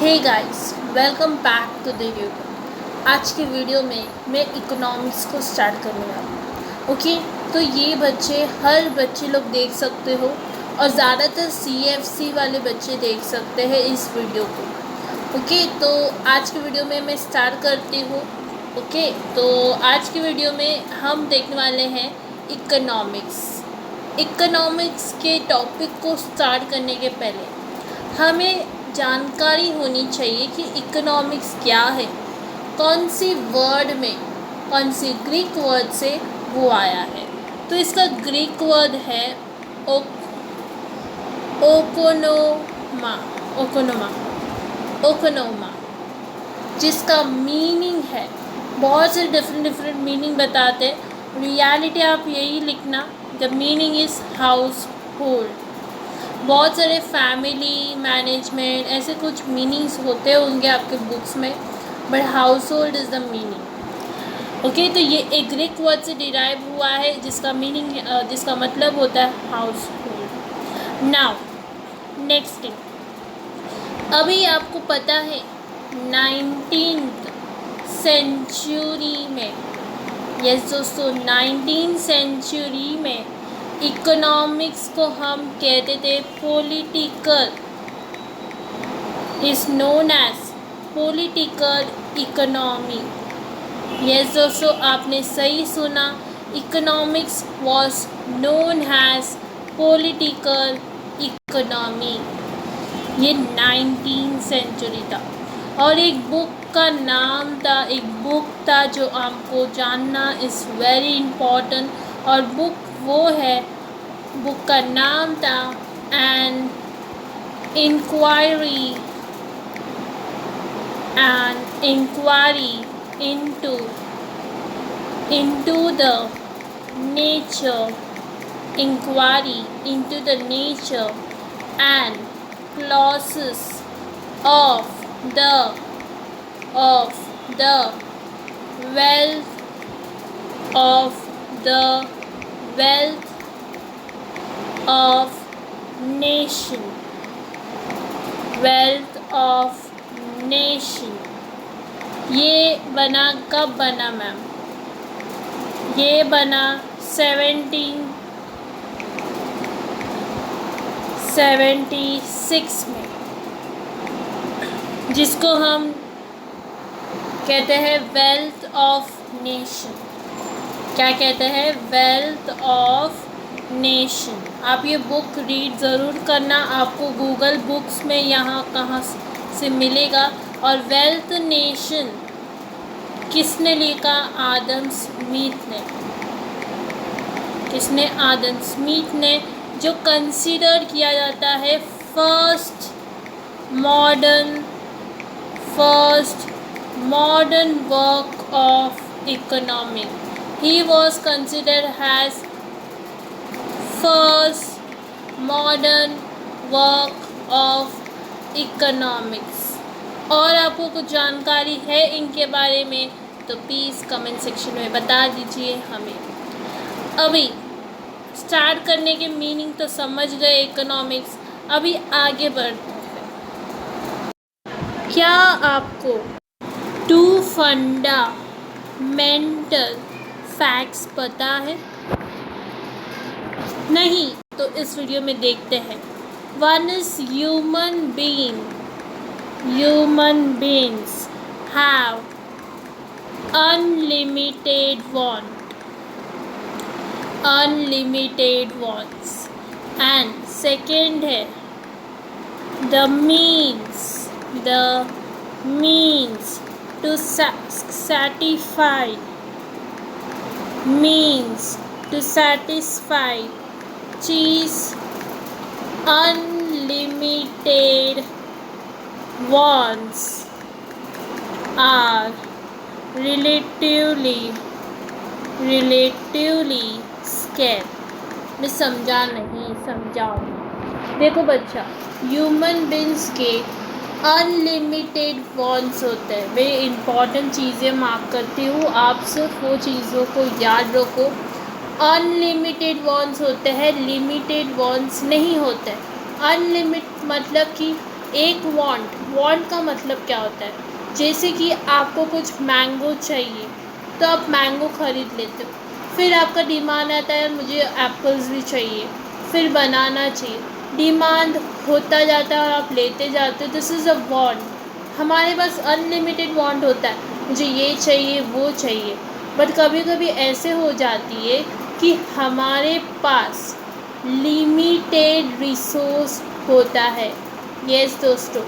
Hey guys, welcome back to the YouTube. आज की video में मैं इकोनॉमिक्स को स्टार्ट करने वाला हूँ। ओके, तो ये बच्चे हर बच्चे लोग देख सकते हो और ज़्यादातर CFC वाले बच्चे देख सकते हैं इस वीडियो को। ओके, तो आज की वीडियो में मैं स्टार्ट करती हूँ। ओके, तो आज की वीडियो में हम देखने वाले हैं इकोनॉमिक्स। इकोनॉमिक्स के टॉपिक को स्टार्ट करने के पहले हमें जानकारी होनी चाहिए कि इकोनॉमिक्स क्या है, कौन सी वर्ड में, कौन सी ग्रीक वर्ड से वो आया है। तो इसका ग्रीक वर्ड है ओकोनोमा ओकोनोमा ओकोनोमा जिसका मीनिंग है, बहुत से डिफरेंट मीनिंग बताते हैं। रियलिटी आप यही लिखना, the meaning is house hold. बहुत सारे फैमिली मैनेजमेंट ऐसे कुछ मीनिंग्स होते होंगे आपके बुक्स में, but house hold is the meaning. Okay, तो ये एक ग्रीक वर्ड से डिराइव हुआ है जिसका मीनिंग जिसका मतलब होता है house hold. Now next thing, अभी आपको पता है 19th सेंचुरी में, यस दोस्तों, 19th सेंचुरी में इकोनॉमिक्स को हम कहते थे political, is known as political economy. Yes दोस्तों, आपने सही सुना, economics was known as political economy. ये 19th सेंचुरी था। और एक बुक का नाम था, एक बुक था जो आपको जानना इज़ वेरी इम्पॉर्टेंट, और बुक वो है, बुक का नाम था an inquiry into the nature, inquiry into the nature and causes of the wealth of nation, wealth of nation। ये बना कब बना मैम? ये बना 1776 में, जिसको हम कहते हैं वेल्थ ऑफ नेशन। क्या कहते हैं? Wealth of nation. आप ये बुक रीड ज़रूर करना, आपको गूगल बुक्स में यहाँ कहाँ से मिलेगा। और वेल्थ नेशन किसने लिखा? आदम स्मिथ ने। किसने? आदम स्मिथ ने, जो कंसीडर किया जाता है first modern work of economic. He was considered as first modern work of economics। और आपको कुछ जानकारी है इनके बारे में तो प्लीज़ कमेंट सेक्शन में बता दीजिए हमें। अभी स्टार्ट करने के मीनिंग तो समझ गए इकोनॉमिक्स, अभी आगे बढ़ते हैं। क्या आपको 2 फंडामेंटल फैक्ट्स पता है? नहीं तो इस वीडियो में देखते हैं। One is human beings have unlimited wants, and second है the means to satisfy these unlimited wants are relatively scarce। मैं समझाऊँ। देखो बच्चा, ह्यूमन बींग्स के अनलिमिटेड वॉन्ट्स होते हैं। वे इम्पॉर्टेंट चीज़ें मार्क करती हूँ, आप सिर्फ वो चीज़ों को याद रखो। अनलिमिटेड वॉन्ट्स होते हैं, लिमिटेड वॉन्ट्स नहीं होते। अनलिमिट मतलब कि एक वांट का मतलब क्या होता है, जैसे कि आपको कुछ मैंगो चाहिए तो आप मैंगो ख़रीद लेते हो, फिर आपका डिमांड आता है मुझे एप्पल्स भी चाहिए, फिर बनाना चाहिए, डिमांड होता जाता है और आप लेते जाते हो। This is a want. हमारे पास अनलिमिटेड वांट होता है, मुझे ये चाहिए वो चाहिए, बट कभी कभी ऐसे हो जाती है कि हमारे पास लिमिटेड रिसोर्स होता है। यस दोस्तों,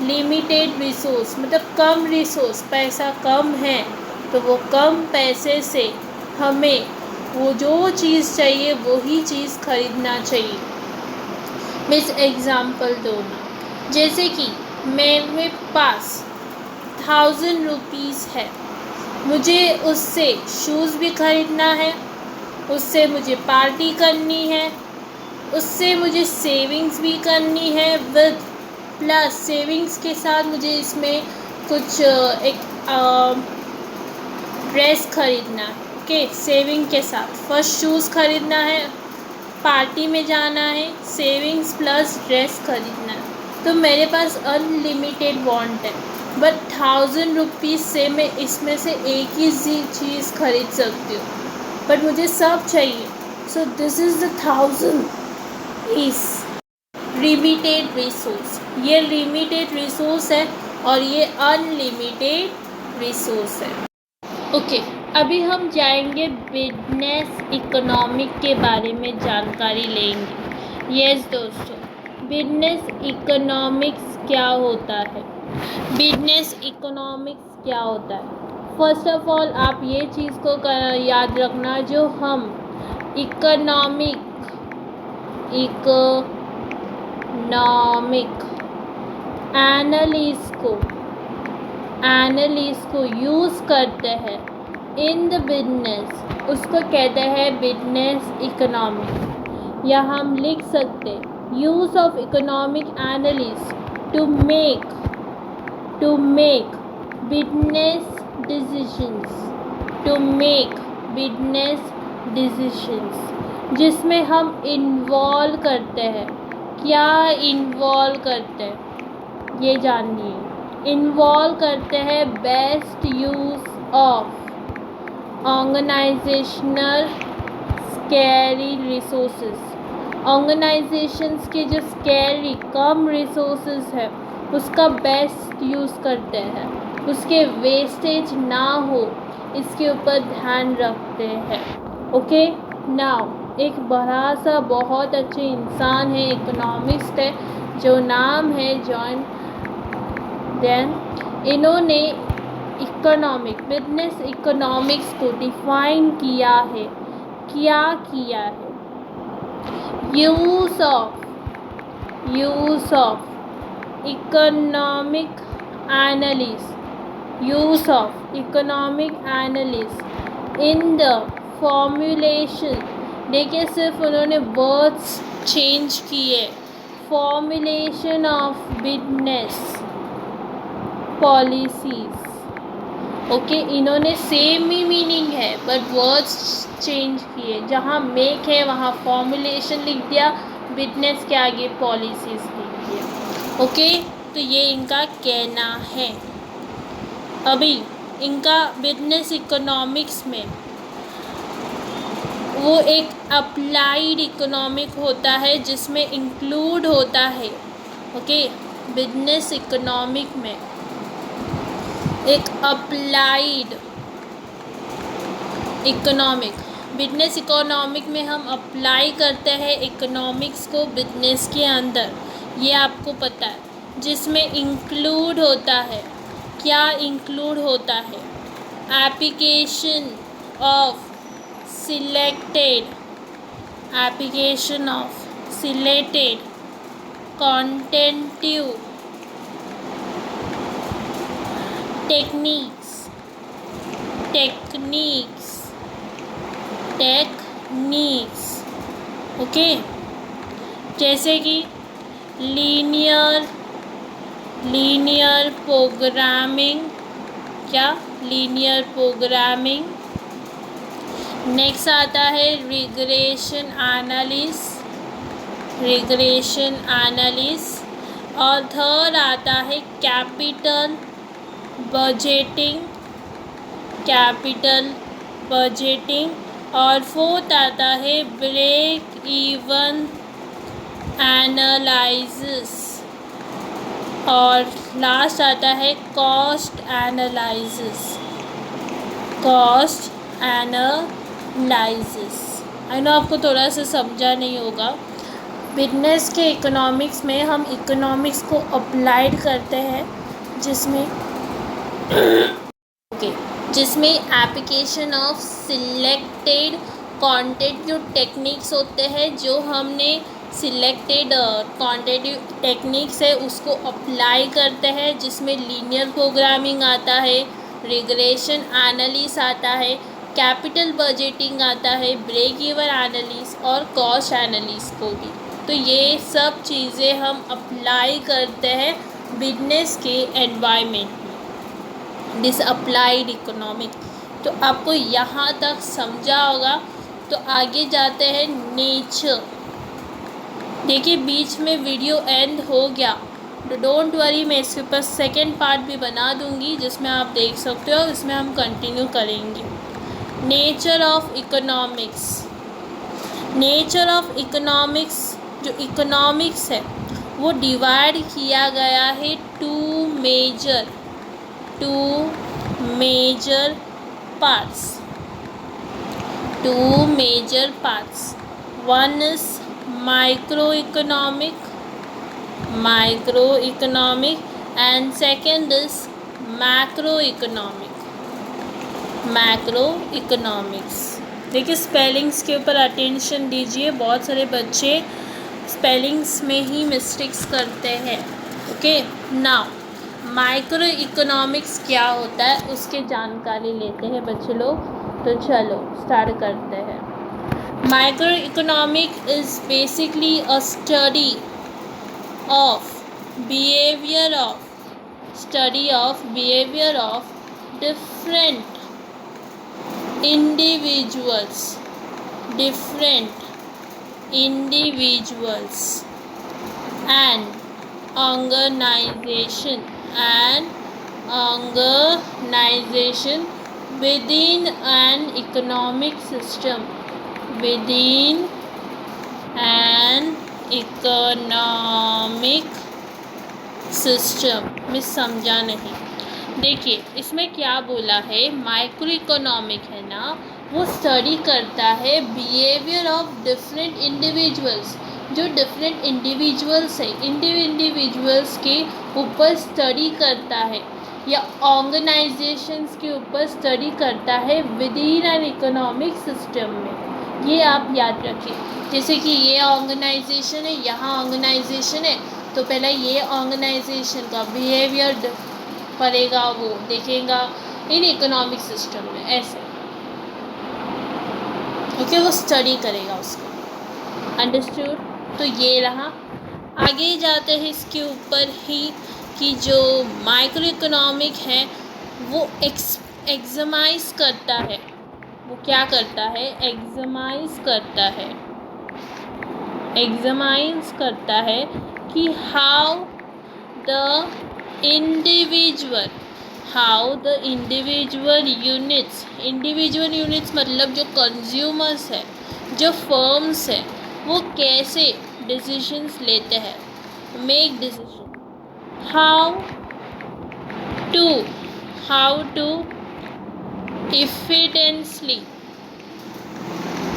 लिमिटेड रिसोर्स मतलब कम रिसोर्स, पैसा कम है तो वो कम पैसे से हमें वो जो चीज़ चाहिए वही चीज़ खरीदना चाहिए। मैं एग्ज़ाम्पल दूँ ना, जैसे कि मेरे पास 1000 रुपीज़ है, मुझे उससे शूज़ भी ख़रीदना है, उससे मुझे पार्टी करनी है, उससे मुझे सेविंग्स भी करनी है, विद प्लस सेविंग्स के साथ मुझे इसमें कुछ एक ड्रेस ख़रीदना है। ओके, सेविंग के साथ फर्स्ट शूज़ ख़रीदना है, पार्टी में जाना है, सेविंग्स प्लस ड्रेस ख़रीदना है, तो मेरे पास अनलिमिटेड वांट है, बट 1000 रुपीज़ से मैं इसमें से एक ही चीज़ खरीद सकती हूँ, बट मुझे सब चाहिए। So this is the 1000 is limited resource. ये लिमिटेड रिसोर्स है और ये अनलिमिटेड रिसोर्स है। ओके, अभी हम जाएंगे बिजनेस इकोनॉमिक के बारे में जानकारी लेंगे। यस दोस्तों, बिजनेस इकोनॉमिक्स क्या होता है? बिजनेस इकोनॉमिक्स क्या होता है? फर्स्ट ऑफ ऑल आप ये चीज़ को याद रखना, जो हम इकोनॉमिक एनालिस्ट को यूज़ करते हैं इन द बिजनेस, उसको कहते हैं बिजनेस इकोनॉमिक। या हम लिख सकते use of economic analyst to make business decisions, जिसमें हम इन्वॉल्व करते हैं। क्या इन्वॉल्व करते हैं ये जानिए। इन्वॉल्व करते हैं best use of organisational scarce resources. Organisations के जो स्कैरी कम रिसोर्सेज है उसका बेस्ट यूज़ करते हैं, उसके वेस्टेज ना हो इसके ऊपर ध्यान रखते हैं। ओके, नाउ एक बड़ा सा बहुत अच्छे इंसान है, इकोनॉमिस्ट है, जो नाम है जॉन देन। इन्होंने बिजनेस इकोनॉमिक्स को डिफाइन किया है। क्या किया है? Use of economic analyst in the formulation. देखिए, सिर्फ उन्होंने वर्ड्स चेंज किए। Formulation of business policies. Okay, इन्होंने सेम ही मीनिंग है बट वर्ड्स चेंज किए। जहाँ मेक है वहाँ फॉर्मुलेशन लिख दिया, बिजनेस के आगे पॉलिसीज़ लिख दिया। ओके, तो ये इनका कहना है। अभी इनका बिजनेस इकोनॉमिक्स में वो एक अप्लाइड इकोनॉमिक होता है जिसमें इंक्लूड होता है। ओके, बिजनेस इकोनॉमिक में एक अप्लाइड इकोनॉमिक, बिजनेस इकोनॉमिक में हम अप्लाई करते हैं इकोनॉमिक्स को बिजनेस के अंदर, ये आपको पता है, जिसमें इंक्लूड होता है। क्या इंक्लूड होता है? Application of selected quantitative techniques, okay, जैसे कि लीनियर प्रोग्रामिंग। क्या? Linear programming. नेक्स्ट आता है रिग्रेशन एनालिसिस, और थर्ड आता है कैपिटल बजटिंग और फोर्थ आता है ब्रेक इवन एनालिसिस और लास्ट आता है कॉस्ट एनालिसिस। आई नो आपको थोड़ा सा समझा नहीं होगा। बिजनेस के इकोनॉमिक्स में हम इकोनॉमिक्स को अप्लाइड करते हैं जिसमें application of selected quantitative techniques होते हैं। जो हमने सिलेक्टेड क्वांटिटेटिव टेक्निक्स है उसको अप्लाई करते हैं, जिसमें लीनियर प्रोग्रामिंग आता है, रिग्रेशन एनालिसिस आता है, कैपिटल बजटिंग आता है, ब्रेक इवन एनालिसिस और कॉस्ट एनालिसिस को भी। तो ये सब चीज़ें हम अप्लाई करते हैं बिजनेस के एनवायरनमेंट में, दिस अप्लाइड इकोनॉमिक। तो आपको यहाँ तक समझा होगा। तो आगे जाते हैं नेचर। देखिए बीच में वीडियो एंड हो गया तो डोंट वरी, मैं इसके ऊपर सेकेंड पार्ट भी बना दूँगी जिसमें आप देख सकते हो। इसमें हम कंटिन्यू करेंगे। Nature of economics. जो इकोनॉमिक्स है वो डिवाइड किया गया है to major parts. One is microeconomic and second is macroeconomics. देखिए स्पेलिंग्स के ऊपर अटेंशन दीजिए। बहुत सारे बच्चे स्पेलिंग्स में ही मिस्टेक्स करते हैं। ओके, नाउ माइक्रो इकोनॉमिक्स क्या होता है उसके जानकारी लेते हैं बच्चे लोग। तो चलो स्टार्ट करते हैं। Micro economic is basically a study of behaviour of different individuals and organization within an economic system में समझा नहीं। देखिए इसमें क्या बोला है, माइक्रो इकोनॉमिक है ना, वो स्टडी करता है बिहेवियर ऑफ डिफरेंट इंडिविजुअल्स। जो डिफरेंट इंडिविजुअल्स है, इंडिविजुअल्स के ऊपर स्टडी करता है या ऑर्गेनाइजेशंस के ऊपर स्टडी करता है with in an economic system में। ये आप याद रखिए। जैसे कि ये ऑर्गेनाइजेशन है, यहाँ ऑर्गेनाइजेशन है, तो पहले ये ऑर्गेनाइजेशन का बिहेवियर करेगा, वो देखेगा इन इकोनॉमिक सिस्टम में ऐसे। ओके, वो स्टडी करेगा उसको। अंडरस्टूड? तो ये रहा। आगे जाते हैं इसके ऊपर ही कि जो माइक्रो इकोनॉमिक है वो एग्जामाइज करता है। वो क्या करता है? एग्जामाइज करता है कि हाउ द इंडिविजुअल यूनिट्स मतलब जो कंज्यूमर्स है, जो फर्म्स है, वो कैसे डिसीजंस लेते हैं, make decision. How to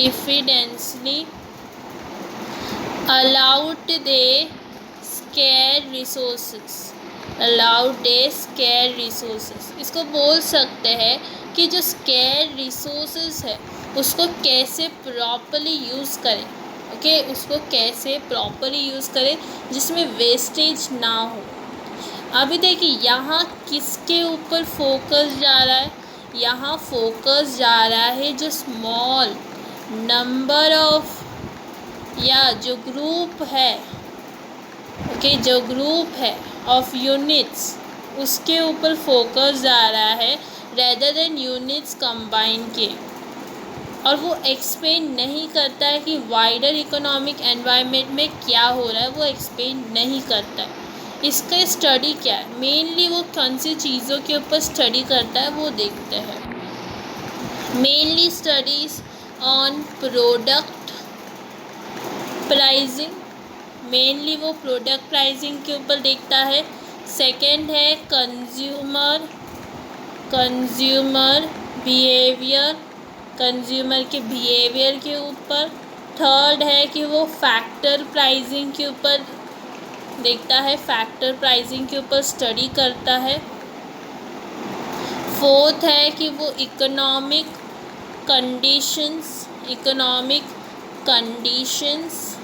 evidently allowed they scarce resources। इसको बोल सकते हैं कि जो स्केयर रिसोर्सेज है उसको कैसे प्रॉपर्ली यूज़ करें। ओके, उसको कैसे प्रॉपर्ली यूज़ करें जिसमें वेस्टेज ना हो। अभी देखिए यहाँ किसके ऊपर फोकस जा रहा है? यहाँ फोकस जा रहा है जो स्मॉल नंबर ऑफ या जो ग्रुप है, ओके, जो ग्रुप है ऑफ यूनिट्स, उसके ऊपर फोकस जा रहा है रेदर देन यूनिट्स कंबाइन के। और वो एक्सप्लेन नहीं करता है कि वाइडर इकोनॉमिक एनवायरनमेंट में क्या हो रहा है, वो एक्सप्लेन नहीं करता है। इसका स्टडी क्या है, मेनली वो कौन सी चीज़ों के ऊपर स्टडी करता है वो देखते हैं। Mainly studies on product pricing, mainly वो प्रोडक्ट प्राइसिंग के ऊपर देखता है। सेकंड है कंज्यूमर बिहेवियर, कंज्यूमर के बिहेवियर के ऊपर। थर्ड है कि वो फैक्टर प्राइसिंग के ऊपर देखता है, फैक्टर प्राइसिंग के ऊपर स्टडी करता है। फोर्थ है कि वो इकोनॉमिक कंडीशंस